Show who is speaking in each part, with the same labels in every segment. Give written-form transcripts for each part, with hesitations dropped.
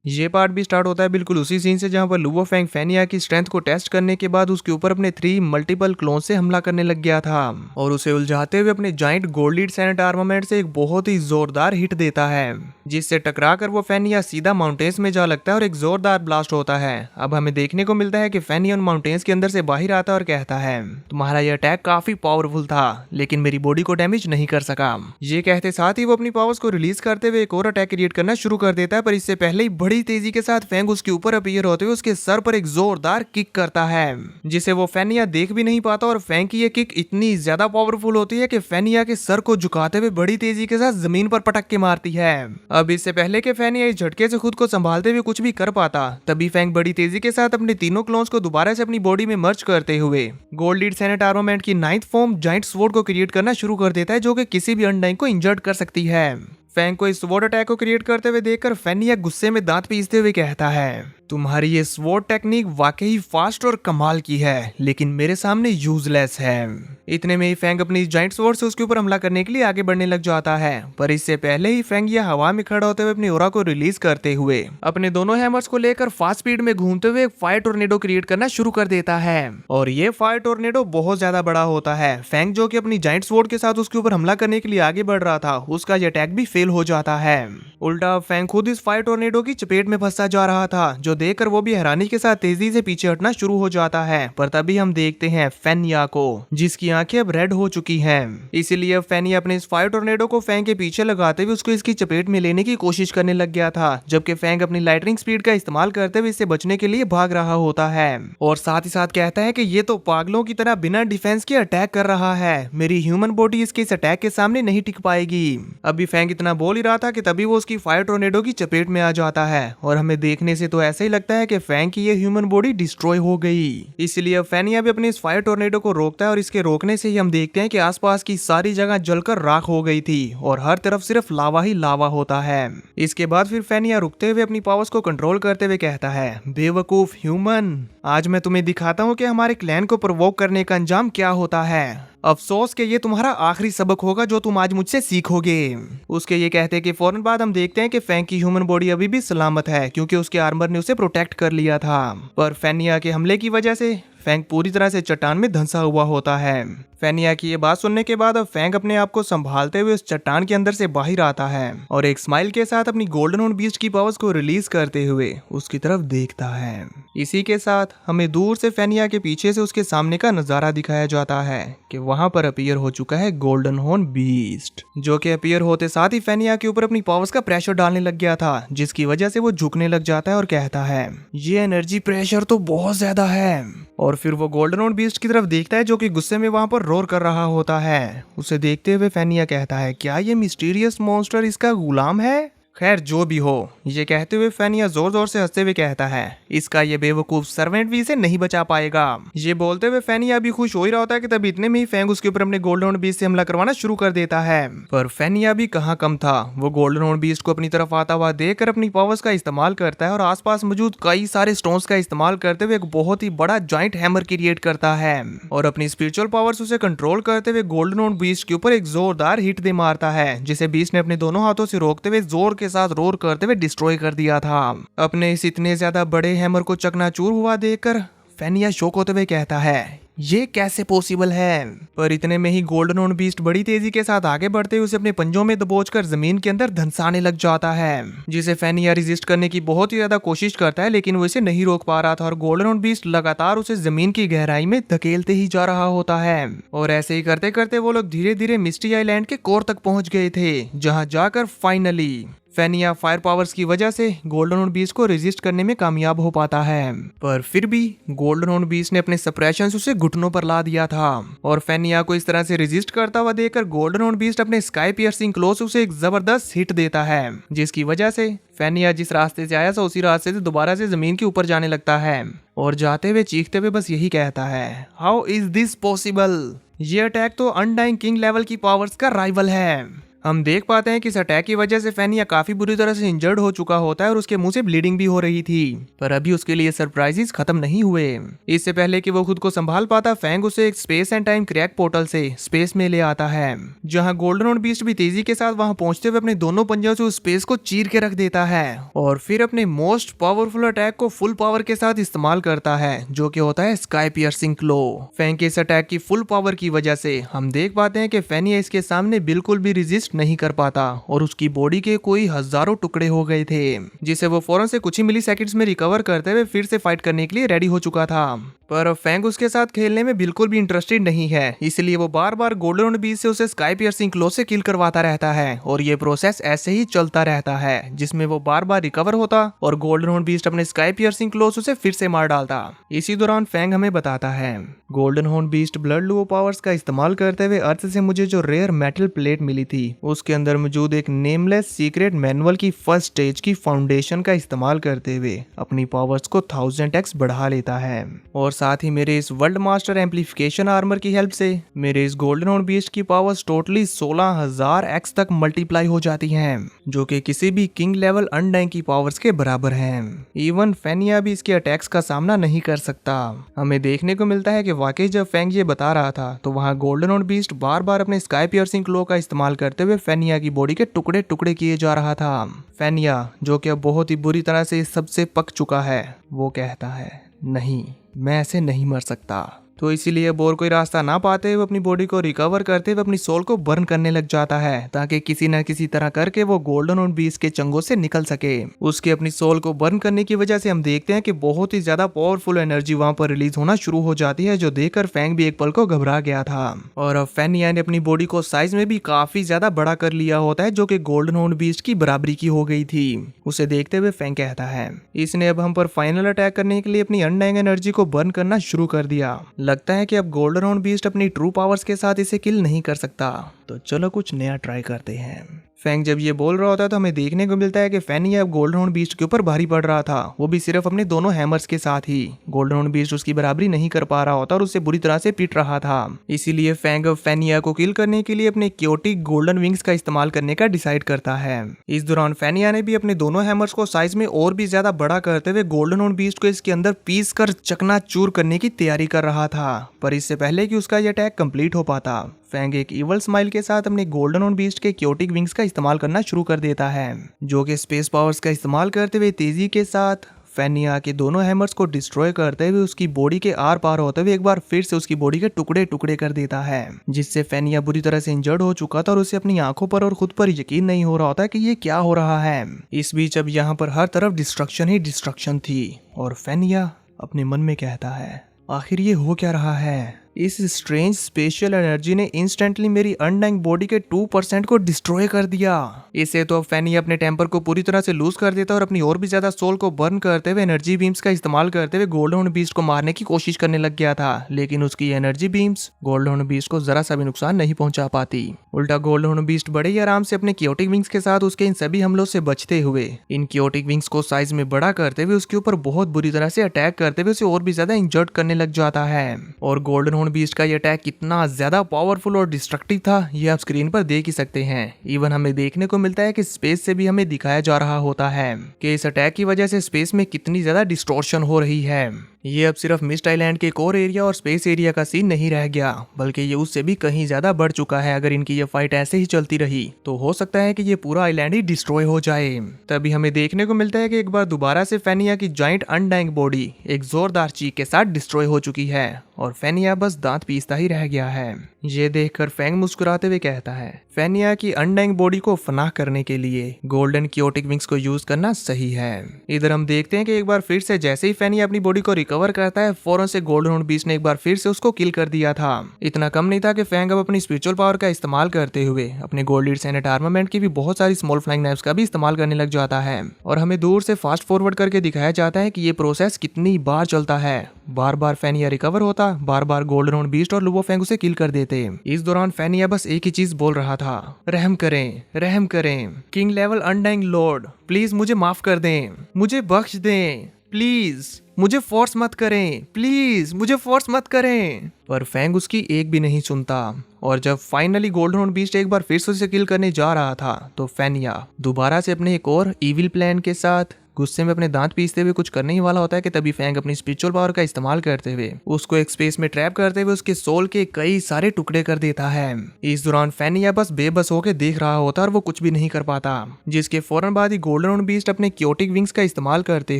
Speaker 1: ये पार्ट भी स्टार्ट होता है बिल्कुल उसी सीन से जहां पर लुवो फेंग फेनिया की स्ट्रेंथ को टेस्ट करने के बाद उसके ऊपर अपने 3 मल्टीपल क्लोन से हमला करने लग गया था और उसे उलझाते हुए अपने जाइंट गोल्डीड सैनेट आर्मामेंट से एक बहुत ही जोरदार हिट देता है, जिससे टकराकर वो फेनिया सीधा माउंटेन्स में जा लगता है और एक जोरदार ब्लास्ट होता है। अब हमें देखने को मिलता है कि फेनिया उन माउंटेन्स के अंदर से बाहर आता है और कहता है, तुम्हारा यह अटैक काफी पावरफुल था लेकिन मेरी बॉडी को डैमेज नहीं कर सका। ये कहते साथ ही वो अपनी पावर्स को रिलीज करते हुए एक और अटैक क्रिएट करना शुरू कर देता है, पर इससे पहले ही बड़ी तेजी के साथ फेंग उसके ऊपर अपीयर होते हुए उसके सर पर एक जोरदार किक करता है, जिसे वो फेनिया देख भी नहीं पाता और फेंग की ये किक इतनी ज्यादा पावरफुल होती है कि फेनिया के सर को झुकाते हुए बड़ी तेजी के साथ जमीन पर पटक के मारती है। अब इससे पहले कि फेनिया इस झटके से खुद को संभालते हुए कुछ भी कर पाता, तभी फेंग बड़ी तेजी के साथ अपने तीनों क्लोन्स को दोबारा से अपनी बॉडी में मर्ज करते हुए गोल्डीड सैनेट आर्मामेंट की 9th फॉर्म जाइंट स्वॉर्ड को क्रिएट करना शुरू कर देता है, जो कि किसी भी अनडाइन को इंजर्ड कर सकती है। फेंग को इस स्वॉर्ड अटैक को क्रिएट करते हुए देखकर फेनिया गुस्से में दांत पीसते हुए कहता है, तुम्हारी ये स्वॉर्ड टेक्निक वाकई फास्ट और कमाल की है लेकिन मेरे सामने यूजलेस है। इतने में ही फेंग अपनी जाइंट स्वॉर्ड से उसके ऊपर हमला करने के लिए आगे बढ़ने लग जाता है, पर इससे पहले ही फेंग यह हवा में खड़ा होते हुए अपनी ऑरा को रिलीज करते हुए अपने दोनों हैमर्स को लेकर फास्ट स्पीड में घूमते हुए एक फायर टोर्नेडो क्रिएट करना शुरू कर देता है और ये फायर टोर्नेडो बहुत ज्यादा बड़ा होता है। फेंग जो कि अपनी जाइंट स्वॉर्ड के साथ उसके ऊपर हमला करने के लिए आगे बढ़ रहा था, उसका यह अटैक भी फेल हो जाता है। उल्टा फेंग खुद इस फायर टोर्नेडो की चपेट में फंसता जा रहा था, जो देखकर वो भी हैरानी के साथ तेजी से पीछे हटना शुरू हो जाता है। पर तभी हम देखते हैं फेनिया को, जिसकी आंखें अब रेड हो चुकी हैं। इसीलिए फेनिया अपने इस फायर टोर्नेडो को फेंग के पीछे लगाते हुए उसको इसकी चपेट में लेने की कोशिश करने लग गया था, जबकि फेंग अपनी लाइटनिंग स्पीड का इस्तेमाल करते हुए इससे बचने के लिए भाग रहा होता है और साथ ही साथ कहता है कि ये तो पागलों की तरह बिना डिफेंस के अटैक कर रहा है, मेरी ह्यूमन बॉडी इसके इस अटैक के सामने नहीं टिक पाएगी। अभी फेंग इतना बोल ही रहा था कि तभी वो उसकी फायर टोर्नेडो की चपेट में आ जाता है और हमें देखने से तो ऐसा ही लगता है कि फेंग की ये ह्यूमन बॉडी डिस्ट्रॉय हो गई। इसलिए फेनिया भी अपने इस फायर टोर्नेडो को रोकता है और इसके रोकने से ही हम देखते हैं कि आसपास की सारी जगह जलकर राख हो गई थी और हर तरफ सिर्फ लावा ही लावा होता है। इसके बाद फिर फेनिया रुकते हुए अपनी पावर्स को कंट्रोल करते हुए कहता है, बेवकूफ ह्यूमन, आज मैं तुम्हें दिखाता हूँ कि हमारे क्लैन को प्रोवोक करने का अंजाम क्या होता है। अफसोस कि ये तुम्हारा आखिरी सबक होगा जो तुम आज मुझसे सीखोगे। उसके ये कहते कि फौरन बाद हम देखते हैं कि फेंग की ह्यूमन बॉडी अभी भी सलामत है, क्योंकि उसके आर्मर ने उसे प्रोटेक्ट कर लिया था। पर फेनिया के हमले की वजह से फेंग पूरी तरह से चट्टान में धंसा हुआ होता है। फेनिया की ये बात सुनने के बाद अब फेंग अपने आप को संभालते हुए उस चट्टान के अंदर से बाहर आता है और एक स्माइल के साथ अपनी गोल्डन हॉर्न बीस्ट की पावर्स को रिलीज करते हुए उसकी तरफ देखता है। इसी के साथ हमें दूर से फेनिया के पीछे से उसके सामने का नजारा दिखाया जाता है कि वहां पर अपीयर हो चुका है गोल्डन हॉर्न बीस्ट, जो कि अपीयर होते साथ ही फेनिया के ऊपर अपनी पावर्स का प्रेशर डालने लग गया था, जिसकी वजह से वो झुकने लग जाता है और कहता है, ये एनर्जी प्रेशर तो बहुत ज्यादा है। और फिर वो गोल्डन हॉर्न बीस्ट की तरफ देखता है, जो कि गुस्से में वहां पर रोर कर रहा होता है। उसे देखते हुए फेनिया कहता है, क्या ये मिस्टीरियस मॉन्स्टर इसका गुलाम है? खैर जो भी हो, ये कहते हुए फेनिया जोर जोर से हंसते हुए कहता है, इसका ये बेवकूफ सर्वेंट भी इसे नहीं बचा पाएगा। ये बोलते हुए फेनिया भी खुश हो ही रहा होता है कि तभी इतने में ही फेंग उसके ऊपर अपने गोल्डन हॉर्न बीस्ट से हमला करवाना शुरू कर देता है। पर फेनिया भी कहाँ कम था, वो गोल्डन हॉर्न बीस्ट को अपनी तरफ आता हुआ देखकर अपनी पावर्स का इस्तेमाल करता है और आसपास मौजूद कई सारे स्टोन्स का इस्तेमाल करते हुए एक बहुत ही बड़ा जॉइंट हैमर क्रिएट करता है और अपनी स्पिरिचुअल पावर्स उसे कंट्रोल करते हुए गोल्डन हॉर्न बीस्ट के ऊपर एक जोरदार हिट दे मारता है, जिसे बीस्ट ने अपने दोनों हाथों से रोकते हुए जोर के साथ रोर करते हुए डिस्ट्रॉय कर दिया था। अपने इस इतने ज्यादा बड़े हैमर को चकनाचूर हुआ देखकर फेनिया शॉक होते हुए कहता है, ये कैसे पॉसिबल है? पर इतने में ही गोल्डन हॉर्न बीस्ट बड़ी तेजी के साथ आगे बढ़ते हुए उसे अपने पंजों में दबोचकर जमीन के अंदर धंसाने लग जाता है, जिसे फेनिया रेजिस्ट करने की बहुत ही ज्यादा कोशिश करता है, लेकिन वो इसे नहीं रोक पा रहा था और गोल्डन हॉर्न बीस्ट लगातार उसे जमीन की गहराई में धकेलते ही जा रहा होता है। और ऐसे ही करते करते वो लोग धीरे धीरे मिस्टी आइलैंड के कोर तक पहुंच गए थे, जहां जाकर फाइनली फेनिया फायर पावर्स की वजह से गोल्डन हॉर्न बीस्ट को रेजिस्ट करने में कामयाब हो पाता है। पर फिर भी गोल्डन हॉर्न बीस्ट ने अपने सप्रेशन उसे घुटनों पर ला दिया था और फेनिया को इस तरह से रेजिस्ट करता हुआ देखकर गोल्डन हॉर्न बीस्ट अपने स्काई पियर्सिंग क्लो से उसे एक जबरदस्त हिट देता है, जिसकी वजह से फेनिया जिस रास्ते से आया था उसी रास्ते से दोबारा से जमीन के ऊपर जाने लगता है और जाते हुए चीखते हुए बस यही कहता है, हाउ इज दिस पॉसिबल? ये अटैक तो अनडाइंग किंग लेवल की पावर्स का राइवल है। हम देख पाते हैं कि इस अटैक की वजह से फेनिया काफी बुरी तरह से इंजर्ड हो चुका होता है और उसके मुंह से ब्लीडिंग भी हो रही थी। पर अभी उसके लिए सरप्राइजेस खत्म नहीं हुए। इससे पहले कि वो खुद को संभाल पाता, फैंग उसे एक space and time crack portal से स्पेस में ले आता है, जहां गोल्डन हॉर्न बीस्ट भी तेजी के साथ वहां पहुंचते हुए अपने दोनों पंजों से उस स्पेस को चीर के रख देता है और फिर अपने मोस्ट पावरफुल अटैक को फुल पावर के साथ इस्तेमाल करता है, जो कि होता है स्काई पियर्सिंग क्लो। फैंग के इस अटैक की फुल पावर की वजह से हम देख पाते हैं कि फेनिया इसके सामने बिल्कुल भी रेजिस्ट नहीं कर पाता और उसकी बॉडी के कोई हजारों टुकड़े हो गए थे, जिसे वो फौरन से कुछ ही मिली सेकंड्स में रिकवर करते हुए फिर से फाइट करने के लिए रेडी हो चुका था। पर फैंग उसके साथ खेलने में बिल्कुल भी इंटरेस्टेड नहीं है, इसलिए वो बार बार गोल्डन हॉर्न बीस्ट से उसे स्काई पियर्सिंग क्लो से किल करवाता रहता है और ये प्रोसेस ऐसे ही चलता रहता है, जिसमें वो बार बार रिकवर होता और गोल्डन हॉर्न बीस्ट अपने स्काई पियर्सिंग क्लो उसे फिर से मार डालता। इसी दौरान फैंग हमें बताता है, golden horn beast blood Luo powers का इस्तेमाल करते हुए अर्थ से मुझे जो रेयर मेटल प्लेट मिली थी उसके अंदर मौजूद एक नेमलेस सीक्रेट मैनुअल की फर्स्ट स्टेज की फाउंडेशन का इस्तेमाल करते हुए अपनी पावर्स को 1000x बढ़ा लेता है और साथ ही मेरे इस वर्ल्ड मास्टर एम्पलीफिकेशन आर्मर की हेल्प से मेरे इस गोल्डन हॉर्न बीस्ट की पावर्स टोटली 16000x तक मल्टीप्लाई हो जाती हैं, जो कि किसी भी किंग लेवल अनडाइंग की पावर्स के बराबर हैं। इवन फेनिया भी इसके अटैक्स का सामना नहीं कर सकता। हमें देखने को मिलता है कि वाकई जब फैंग ये बता रहा था तो वहाँ गोल्डन हॉर्न बीस्ट बार बार अपने स्काई पियर्सिंग क्लो का इस्तेमाल करते हुए फेनिया की बॉडी के टुकड़े टुकड़े किए जा रहा था। फेनिया, जो कि अब बहुत ही बुरी तरह से इस सबसे पक चुका है, वो कहता है, नहीं, मैं ऐसे नहीं मर सकता। तो इसीलिए अब और कोई रास्ता ना पाते हुए अपनी बॉडी को रिकवर करते हुए अपनी सोल को बर्न करने लग जाता है, ताकि किसी न किसी तरह करके वो गोल्डन हॉर्न बीस्ट के चंगों से निकल सके। उसकी अपनी सोल को बर्न करने की वजह से हम देखते हैं कि बहुत ही ज्यादा पावरफुल एनर्जी वहां पर रिलीज होना शुरू हो जाती है, जो देखकर फैंग भी एक पल को घबरा गया था। और अब फेनिया ने अपनी बॉडी को साइज में भी काफी ज्यादा बड़ा कर लिया होता है, जो कि गोल्डन हॉर्न बीस्ट की बराबरी की हो गई थी। उसे देखते हुए फैंग कहता है, इसने अब हम पर फाइनल अटैक करने के लिए अपनी अनडाइंग एनर्जी को बर्न करना शुरू कर दिया। लगता है कि अब गोल्डन हॉर्न बीस्ट अपनी ट्रू पावर्स के साथ इसे किल नहीं कर सकता, तो चलो कुछ नया ट्राई करते हैं। फैंग जब ये बोल रहा होता है तो हमें देखने को मिलता है कि फेनिया अब गोल्डन हॉर्न बीस्ट के ऊपर भारी पड़ रहा था, वो भी सिर्फ अपने दोनों हैमर्स के साथ ही। गोल्डन हॉर्न बीस्ट उसकी बराबरी नहीं कर पा रहा होता और उससे बुरी तरह से पीट रहा था। इसीलिए फैंग अब फेनिया को किल करने के लिए अपने क्योटिक गोल्डन विंग्स का इस्तेमाल करने का डिसाइड करता है। इस दौरान फेनिया ने भी अपने दोनों हैमर्स को साइज में और भी ज्यादा बड़ा करते हुए गोल्डन हॉर्न बीस्ट को इसके अंदर पीस कर चकनाचूर करने की तैयारी कर रहा था, पर इससे पहले कि उसका यह अटैक कंप्लीट हो पाता, फैंग एक इवल स्माइल के साथ अपने गोल्डन हॉर्न बीस्ट के क्योटिक विंग्स का इस्तेमाल करना शुरू कर देता है, जो कि स्पेस पावर्स का इस्तेमाल करते हुए तेजी के साथ फेनिया के दोनों हैमर्स को डिस्ट्रॉय करते हुए उसकी बॉडी के आर पार होते हुए एक बार फिर से उसकी बॉडी के टुकड़े टुकड़े कर देता है, जिससे फेनिया बुरी तरह से इंजर्ड हो चुका था और उसे अपनी आंखों पर और खुद पर यकीन नहीं हो रहा होता कि ये क्या हो रहा है। इस बीच अब यहाँ पर हर तरफ डिस्ट्रक्शन ही डिस्ट्रक्शन थी और फेनिया अपने मन में कहता है, आखिर ये हो क्या रहा है। इस स्ट्रेंज स्पेशल एनर्जी ने इंस्टेंटली मेरी अनडाइंग बॉडी के 2% को डिस्ट्रॉय कर दिया। इसे तो फैनी अपने टेम्पर को पूरी तरह से लूज कर देता और अपनी और भी ज्यादा सोल को बर्न करते हुए एनर्जी बीम्स का इस्तेमाल करते हुए गोल्डन हॉर्न बीस्ट को मारने की कोशिश करने लग गया था, लेकिन उसकी energy beams golden horn beast को जरा सा भी नुकसान नहीं पहुंचा पाती। उल्टा गोल्डन हॉर्न बीस्ट बड़े ही आराम से अपने क्योटिक विंग्स के साथ उसके इन सभी हमलों से बचते हुए इन क्योटिक विंग्स को साइज में बड़ा करते हुए उसके ऊपर बहुत बुरी तरह से अटैक करते हुए उसे और भी ज्यादा इंजर्ड करने लग जाता है। और गोल्डन हॉर्न बीस्ट का ये अटैक कितना ज्यादा पावरफुल और डिस्ट्रक्टिव था ये आप स्क्रीन पर देख ही सकते हैं। इवन हमें देखने को मिलता है कि स्पेस से भी हमें दिखाया जा रहा होता है कि इस अटैक की वजह से स्पेस में कितनी ज्यादा डिस्टॉर्शन हो रही है। ये अब सिर्फ मिस्ट आइलैंड के कोर एरिया और स्पेस एरिया का सीन नहीं रह गया, बल्कि ये उससे भी कहीं ज्यादा बढ़ चुका है। अगर इनकी ये फाइट ऐसे ही चलती रही तो हो सकता है कि ये पूरा आइलैंड ही डिस्ट्रॉय हो जाए। तभी हमें देखने को मिलता है कि एक बार दोबारा से फेनिया की जाइंट अनडाइंग बॉडी एक जोरदार चीख के साथ डिस्ट्रॉय हो चुकी है और फेनिया बस दांत पीसता ही रह गया है। ये देखकर फैंग मुस्कुराते हुए कहता है, फेनिया की अनडाइंग बॉडी को फनाह करने के लिए गोल्डन क्योटिक विंग्स को यूज करना सही है। इधर हम देखते हैं कि एक बार फिर से जैसे ही फेनिया अपनी बॉडी को रिकवर करता है फौरन से गोल्डन हॉर्न बीस्ट ने एक बार फिर से उसको किल कर दिया था। इतना कम नहीं था कि फैंग अब अपनी स्पिरिचुअल पावर का इस्तेमाल करते हुए अपने गोल्ड सैनेट आर्मामेंट की भी बहुत सारी स्मॉल फ्लाइंग नाइफ्स का भी इस्तेमाल करने लग जाता है और हमें दूर से फास्ट फॉरवर्ड करके दिखाया जाता है कि ये प्रोसेस कितनी बार चलता है। बार बार फेनिया रिकवर होता, बार बार गोल्डन हॉर्न बीस्ट और लुबो फैंग उसे किल कर देते। इस दौरान फेनिया बस एक ही चीज बोल रहा था, रहम करें, रहम करें, king level undying Lord, please मुझे माफ कर दें, मुझे बख्श दें, प्लीज। मुझे फोर्स मत करें, प्लीज मुझे फोर्स मत करें। पर फैंग उसकी एक भी नहीं सुनता और जब फाइनली गोल्डन हॉर्न बीस्ट एक बार फिर से उसे किल करने जा रहा था तो फेनिया दोबारा से अपने एक और इविल प्लान के साथ गुस्से में अपने दांत पीसते हुए कुछ करने ही वाला होता है कि तभी फैंग अपनी स्पिरिचुअल पावर का इस्तेमाल करते हुए उसको एक स्पेस में ट्रैप करते हुए उसके सोल के कई सारे टुकड़े कर देता है। इस दौरान फेनिया बस बेबस होकर देख रहा होता है और वो कुछ भी नहीं कर पाता, जिसके फौरन बाद ही गोल्डन हॉर्न बीस्ट अपने क्योटिक विंग्स का इस्तेमाल करते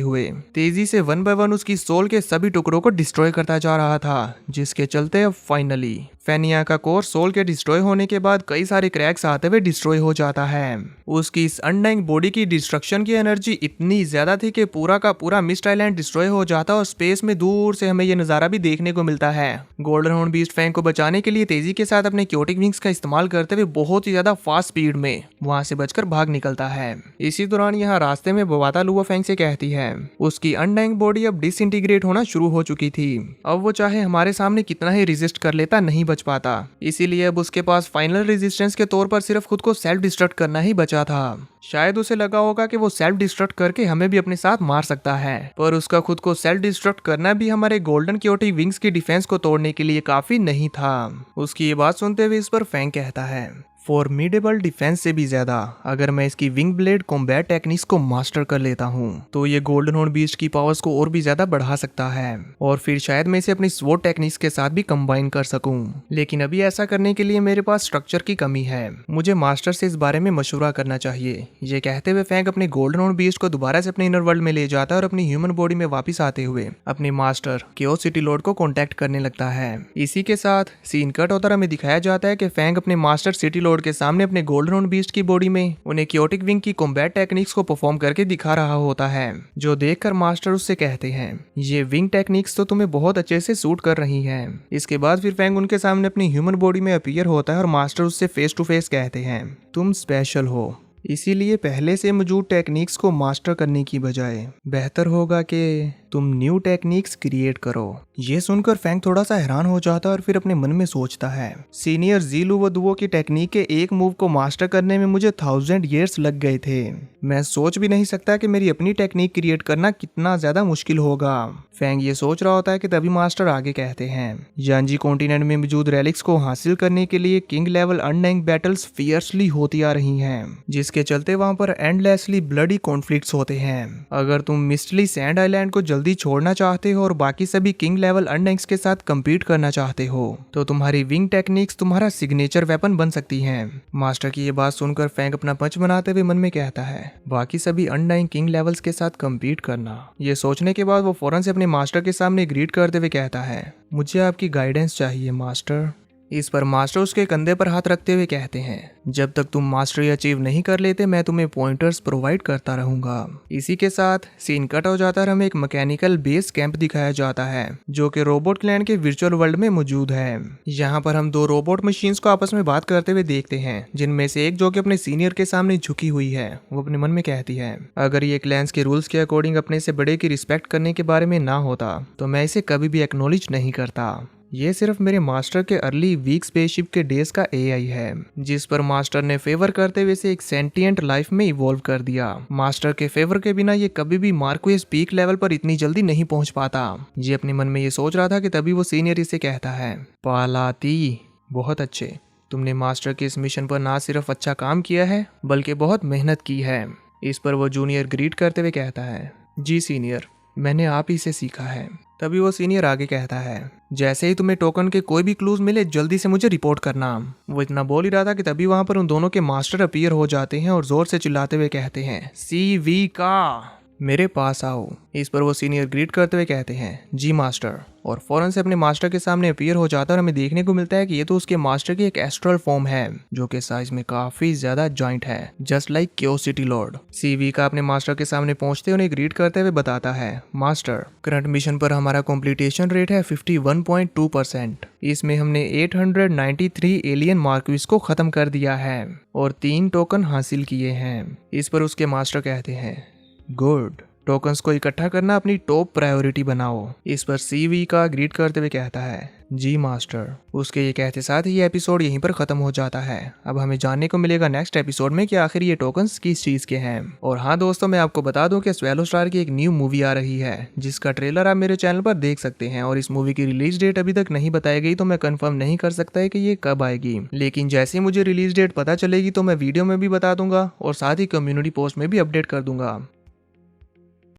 Speaker 1: हुए तेजी से 1 बाय 1 उसकी सोल के सभी टुकड़ों को डिस्ट्रॉय करता जा रहा था, जिसके चलते अब फाइनली फेनिया का कोर सोल के डिस्ट्रॉय होने के बाद कई सारे क्रैक्स आते हुए डिस्ट्रॉय हो जाता है। उसकी इस अनडाइंग बॉडी की डिस्ट्रक्शन की एनर्जी इतनी ज्यादा थी कि पूरा का पूरा मिस्ट आइलैंड डिस्ट्रॉय हो जाता और स्पेस में दूर से हमें यह नजारा भी देखने को मिलता है। गोल्डन हॉर्न बीस्ट फैंग को बचाने के लिए तेजी के साथ अपने क्योटिक विंग्स का इस्तेमाल करते हुए बहुत ही ज्यादा फास्ट स्पीड में वहां से बचकर भाग निकलता है। इसी दौरान यहाँ रास्ते में बवाता लुआ फैंग से कहती है उसकी अनडाइंग बॉडी अब डिसइंटीग्रेट होना शुरू हो चुकी थी, अब वो चाहे हमारे सामने कितना ही रेजिस्ट कर लेता नहीं बच पाता, इसीलिए अब उसके पास फाइनल रेजिस्टेंस के तौर पर सिर्फ खुद को सेल्फ डिस्ट्रक्ट करना ही बचा था। शायद उसे लगा होगा कि वो सेल्फ डिस्ट्रक्ट करके हमें भी अपने साथ मार सकता है, पर उसका खुद को सेल्फ डिस्ट्रक्ट करना भी हमारे गोल्डन क्योटिक विंग्स की डिफेंस को तोड़ने के लिए काफी नहीं था। उसकी ये बात सुनते हुए इस पर फैंग कहता है फॉर्मिडेबल डिफेंस से भी ज्यादा अगर मैं इसकी विंग ब्लेड कॉम्बैट टेक्निक्स को मास्टर कर लेता हूँ तो ये गोल्डन हॉर्न बीस्ट की पावर्स को और भी ज्यादा बढ़ा सकता है और फिर शायद मैं इसे अपनी स्वॉर्ड टेक्निक्स के साथ भी कंबाइन कर सकूं। लेकिन अभी ऐसा करने के लिए मेरे पास स्ट्रक्चर की कमी है, मुझे मास्टर से इस बारे में मशवरा करना चाहिए। ये कहते हुए फैंग अपने गोल्डन हॉर्न बीस्ट को दोबारा से अपने इनर वर्ल्ड में ले जाता है और अपनी ह्यूमन बॉडी में वापस आते हुए अपने मास्टर केओस सिटी लॉर्ड को कॉन्टेक्ट करने लगता है। इसी के साथ सीन कट होता हमें दिखाया जाता है कि फैंग अपने मास्टर सिटी लॉर्ड के सामने अपने गोल्डन हॉर्न बीस्ट की बॉडी में उन्हें क्योटिक विंग की कॉम्बैट टेक्निक्स को परफॉर्म करके दिखा रहा होता है, जो देखकर मास्टर उससे कहते हैं ये विंग टेक्निक्स तो तुम्हें बहुत अच्छे से सूट कर रही हैं। इसके बाद फिर फैंग उनके सामने अपनी ह्यूमन बॉडी में अपीयर होता है और मास्टर उससे फेस टू फेस कहते हैं तुम स्पेशल हो, इसीलिए पहले से मौजूद टेक्निक्स को मास्टर करने की बजाय बेहतर होगा कि तुम न्यू टेक्निक्स क्रिएट करो। ये सुनकर फैंग थोड़ा सा हैरान हो जाता है और फिर अपने मन में सोचता है सीनियर जीलू व दुओ की टेक्निक के एक मूव को मास्टर करने में मुझे 1000 ईयर्स लग गए थे। मैं सोच भी नहीं सकता कि मेरी अपनी टेक्निक क्रिएट करना कितना ज्यादा मुश्किल होगा। फैंग ये सोच रहा होता है कि तभी मास्टर आगे कहते हैं यांजी कॉन्टिनेंट में मौजूद रेलिक्स को हासिल करने के लिए king level undying battles fiercely होती आ रही हैं, जिसके चलते वहां पर एंडलेसली ब्लडी कॉन्फ्लिक्ट्स होते हैं। अगर तुम मिस्टली सैंड आइलैंड को जल्दी छोड़ना चाहते हो और बाकी सभी किंग लेवल अनडाइंग्स के साथ कम्पीट करना चाहते हो तो तुम्हारी विंग टेक्निक्स तुम्हारा सिग्नेचर वेपन बन सकती हैं। मास्टर की ये बात सुनकर फैंग अपना पंच बनाते हुए मन में कहता है बाकी सभी अनडाइंग किंग लेवल्स के साथ कम्पीट करना। ये सोचने के बाद वो फौरन से अपने मास्टर के सामने ग्रीट करते हुए कहता है मुझे आपकी गाइडेंस चाहिए मास्टर। इस पर मास्टर उसके कंधे पर हाथ रखते हुए कहते हैं जब तक तुम मास्टरी अचीव नहीं कर लेते मैं तुम्हें पॉइंटर्स प्रोवाइड करता रहूंगा। इसी के साथ सीन कट हो जाता है, हमें एक मैकेनिकल बेस कैंप दिखाया जाता है जो कि रोबोट क्लैन के वर्चुअल वर्ल्ड में मौजूद है। यहाँ पर हम दो रोबोट मशीन्स को आपस में बात करते हुए देखते हैं, जिनमें से एक जो कि अपने सीनियर के सामने झुकी हुई है वो अपने मन में कहती है अगर ये क्लैंस के रूल्स के अकॉर्डिंग अपने से बड़े की रिस्पेक्ट करने के बारे में ना होता तो मैं इसे कभी भी एक्नॉलेज नहीं करता। ये सिर्फ मेरे मास्टर के अर्ली वीक स्पेसशिप के डेज का एआई है, जिस पर मास्टर ने फेवर करते हुए इसे एक सेंटिएंट लाइफ में इवॉल्व कर दिया। मास्टर के फेवर के बिना ये कभी भी मार्क्वेस पीक लेवल पर इतनी जल्दी नहीं पहुंच पाता। ये अपने मन में ये सोच रहा था कि तभी वो सीनियर इसे कहता है पालाती बहुत अच्छे, तुमने मास्टर के इस मिशन पर ना सिर्फ अच्छा काम किया है बल्कि बहुत मेहनत की है। इस पर वो जूनियर ग्रीट करते हुए कहता है जी सीनियर, मैंने आप ही से सीखा है। तभी वो सीनियर आगे कहता है जैसे ही तुम्हें टोकन के कोई भी क्लूज मिले जल्दी से मुझे रिपोर्ट करना। वो इतना बोल ही रहा था कि तभी वहां पर उन दोनों के मास्टर अपीयर हो जाते हैं और जोर से चिल्लाते हुए कहते हैं CV का मेरे पास आओ। इस पर वो सीनियर ग्रीट करते हुए कहते हैं जी मास्टर, और फौरन से अपने मास्टर के सामने अपीयर हो जाता है और हमें देखने को मिलता है कि ये तो उसके मास्टर की एक एस्ट्रल फॉर्म है जो कि साइज में काफी ज्यादा जॉइंट है, just like chaos city Lord. CV का अपने मास्टर के सामने पहुंचते उन्हें ग्रीट करते हुए बताता है मास्टर, करंट मिशन पर हमारा कॉम्प्लीटेशन रेट है 51.2%। इसमें हमने 893 एलियन मार्क्विस को खत्म कर दिया है और 3 टोकन हासिल किए हैं। इस पर उसके मास्टर कहते हैं गुड, टोकन्स को इकट्ठा करना अपनी टॉप प्रायोरिटी बनाओ। इस पर सीवी का ग्रीट करते हुए कहता है, जी मास्टर। उसके ये कहते साथ ही ये एपिसोड यहीं पर खत्म हो जाता है। अब हमें जानने को मिलेगा नेक्स्ट एपिसोड में कि आखिर ये टोकन्स किस चीज के हैं। और हाँ दोस्तों, मैं आपको बता दूं कि स्वेलो स्टार की एक न्यू मूवी आ रही है जिसका ट्रेलर आप मेरे चैनल पर देख सकते हैं। और इस मूवी की रिलीज डेट अभी तक नहीं बताई गई, तो मैं कंफर्म नहीं कर सकता है कि ये कब आएगी। लेकिन जैसे मुझे रिलीज डेट पता चलेगी तो मैं वीडियो में भी बता दूंगा और साथ ही कम्युनिटी पोस्ट में भी अपडेट कर दूंगा।